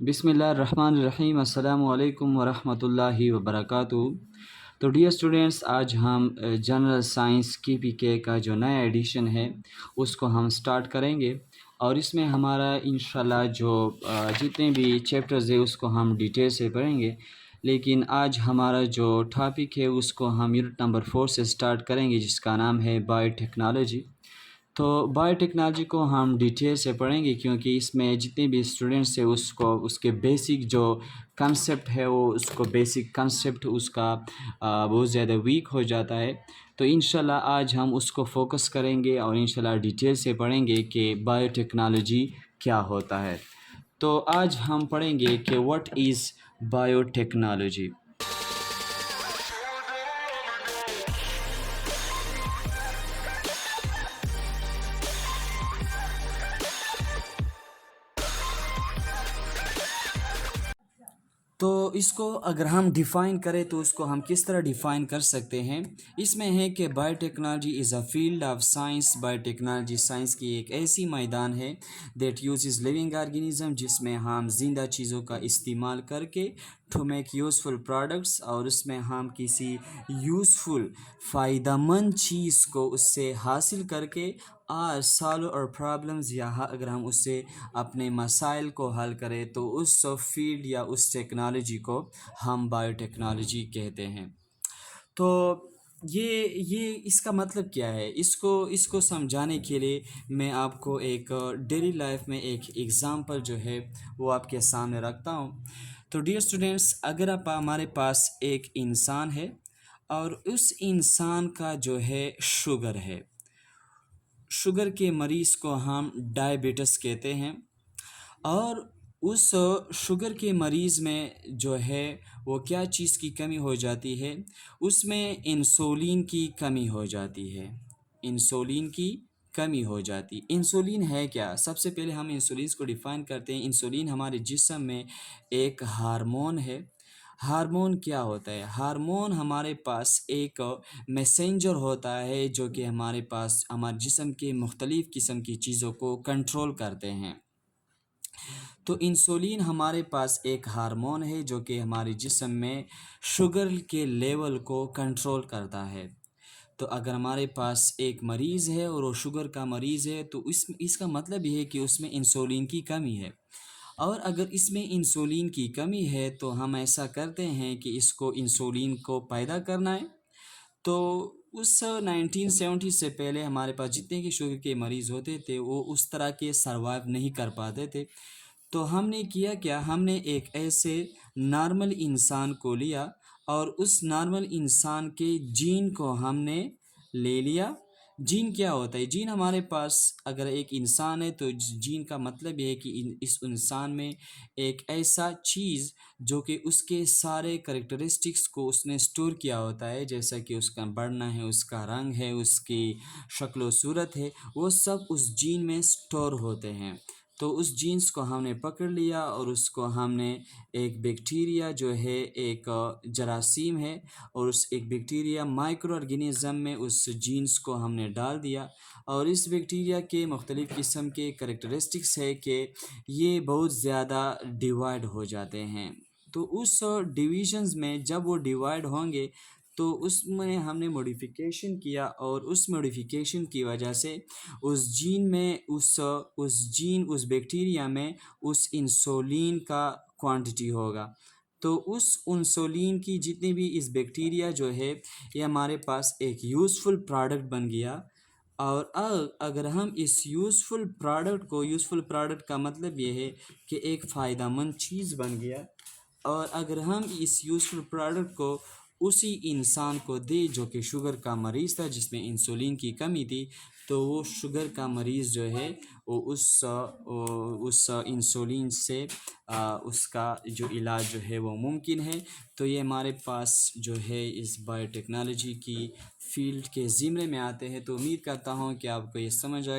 बिस्मिल्लाहिर्रहमानिर्रहीम। अस्सलामु अलैकुम वरहमतुल्लाहि वबरकातुहू। तो डियर स्टूडेंट्स, आज हम जनरल साइंस KPK का जो नया एडिशन है उसको हम स्टार्ट करेंगे, और इसमें हमारा इंशाल्लाह जो जितने भी चैप्टर्स है उसको हम डिटेल से पढ़ेंगे। लेकिन आज हमारा जो टॉपिक है उसको हम यूनिट नंबर 4 से स्टार्ट करेंगे, जिसका नाम है बायोटेक्नोलॉजी। तो बायोटेक्नोलॉजी को हम डिटेल से पढ़ेंगे, क्योंकि इसमें जितने भी स्टूडेंट्स हैं उसको उसके बेसिक जो कंसेप्ट है वो उसको बेसिक कंसेप्ट उसका बहुत ज़्यादा वीक हो जाता है। तो इंशाल्लाह आज हम उसको फोकस करेंगे और इंशाल्लाह डिटेल से पढ़ेंगे कि बायोटेक्नोलॉजी क्या होता है। तो आज हम पढ़ेंगे कि व्हाट इज़ बायोटेक्नोलॉजी। तो इसको अगर हम डिफ़ाइन करें तो उसको हम किस तरह डिफ़ाइन कर सकते हैं। इसमें है कि biotechnology is a field of science. Biotechnology science की एक ऐसी मैदान है दैट यूजेस लिविंग ऑर्गेनिज्म, जिसमें हम जिंदा चीज़ों का इस्तेमाल करके टू मेक यूज़फुल प्रोडक्ट्स, और उसमें हम किसी यूज़फुल फ़ायदेमंद चीज़ को उससे हासिल करके आज सॉल्व और प्रॉब्लम्स, या अगर हम उससे अपने मसाइल को हल करें तो उस फील्ड या उस टेक्नोलॉजी को हम बायोटेक्नोलॉजी कहते हैं। तो ये इसका मतलब क्या है, इसको समझाने के लिए मैं आपको एक डेली लाइफ में एक एग्ज़ाम्पल जो है वो आपके सामने रखता हूँ। तो डियर स्टूडेंट्स, अगर आप हमारे पास एक इंसान है और उस इंसान का जो है शुगर है, शुगर के मरीज़ को हम डायबिटीज़ कहते हैं, और उस शुगर के मरीज़ में जो है वो क्या चीज़ की कमी हो जाती है, उसमें इंसुलिन की कमी हो जाती है। इंसुलिन की कमी हो जाती। इंसुलिन है क्या? सबसे पहले हम इंसुलिन को डिफ़ाइन करते हैं। इंसुलिन हमारे जिस्म में एक हार्मोन है। हार्मोन क्या होता है? हार्मोन हमारे पास एक मैसेंजर होता है जो कि हमारे पास हमारे जिस्म के मुख्तलिफ़ किस्म की चीज़ों को कंट्रोल करते हैं। तो इंसुलिन हमारे पास एक हार्मोन है जो कि हमारे जिस्म में शुगर के लेवल को कंट्रोल करता है। तो अगर हमारे पास एक मरीज़ है और वो शुगर का मरीज़ है, तो इसका मतलब ये है कि उसमें इंसुलिन की कमी है। और अगर इसमें इंसुलिन की कमी है तो हम ऐसा करते हैं कि इसको इंसुलिन को पैदा करना है। तो उस 1970 से पहले हमारे पास जितने भी शुगर के मरीज़ होते थे वो उस तरह के सर्वाइव नहीं कर पाते थे। तो हमने किया क्या, हमने एक ऐसे नॉर्मल इंसान को लिया और उस नॉर्मल इंसान के जीन को हमने ले लिया। जीन क्या होता है? जीन हमारे पास अगर एक इंसान है तो जीन का मतलब ये है कि इस इंसान में एक ऐसा चीज़ जो कि उसके सारे करेक्टरिस्टिक्स को उसने स्टोर किया होता है, जैसा कि उसका बढ़ना है, उसका रंग है, उसकी शक्ल व सूरत है, वो सब उस जीन में स्टोर होते हैं। तो उस जीन्स को हमने पकड़ लिया और उसको हमने एक बैक्टीरिया जो है एक जरासीम है, और उस एक बैक्टीरिया माइक्रो ऑर्गेनिज़म में उस जीन्स को हमने डाल दिया। और इस बैक्टीरिया के मुख्तलिफ़ किस्म के करेक्टरिस्टिक्स है कि ये बहुत ज़्यादा डिवाइड हो जाते हैं। तो उस डिविजन्स में जब वो डिवाइड होंगे तो उसमें हमने मॉडिफिकेशन किया, और उस मॉडिफिकेशन की वजह से उस जीन में उस बैक्टीरिया में उस इंसुलिन का क्वांटिटी होगा। तो उस इंसुलिन की जितनी भी इस बैक्टीरिया जो है ये हमारे पास एक यूज़फुल प्रोडक्ट बन गया। और अगर हम इस यूज़फुल प्रोडक्ट का मतलब ये है कि एक फ़ायदेमंद चीज़ बन गया, और अगर हम इस यूज़फुल प्रोडक्ट को उसी इंसान को दे जो कि शुगर का मरीज़ था जिसमें इंसुलिन की कमी थी, तो वो शुगर का मरीज़ जो है वो उस इंसुलिन से उसका जो इलाज जो है वो मुमकिन है। तो ये हमारे पास जो है इस बायोटेक्नोलॉजी की फील्ड के ज़िम्रे में आते हैं। तो उम्मीद करता हूँ कि आपको ये समझ आए।